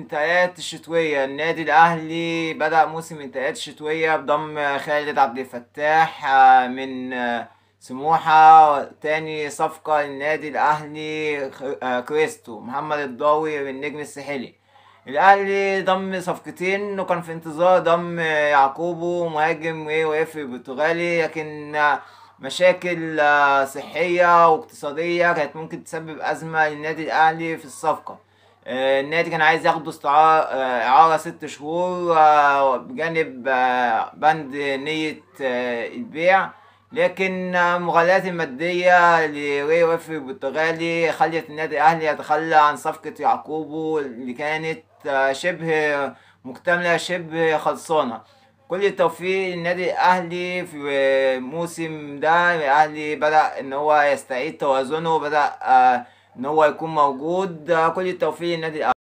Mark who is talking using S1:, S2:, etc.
S1: الانتقالات الشتوية. النادي الأهلي بدأ موسم الانتقالات الشتوية بضم خالد عبد الفتاح من سموحة. تاني صفقة للنادي الأهلي كريستو محمد الضاوي من النجم الساحلي. الأهلي ضم صفقتين وكان في انتظار ضم يعقوبو مهاجم وقف البرتغالي، لكن مشاكل صحية واقتصادية كانت ممكن تسبب أزمة للنادي الأهلي في الصفقة. النادي كان عايز ياخده إعارة 6 شهور بجانب بند نية البيع، لكن المغالطات المادية لري وفري البرتغالي خلت النادي الأهلي يتخلى عن صفقة يعقوبو اللي كانت شبه مكتملة شبه خلصانة. كل التوفيق للنادي الأهلي في الموسم ده. الأهلي بدأ إن هو يستعيد توازنه، بدأ إن هو يكون موجود. كل التوفيق للنادي الأهلي.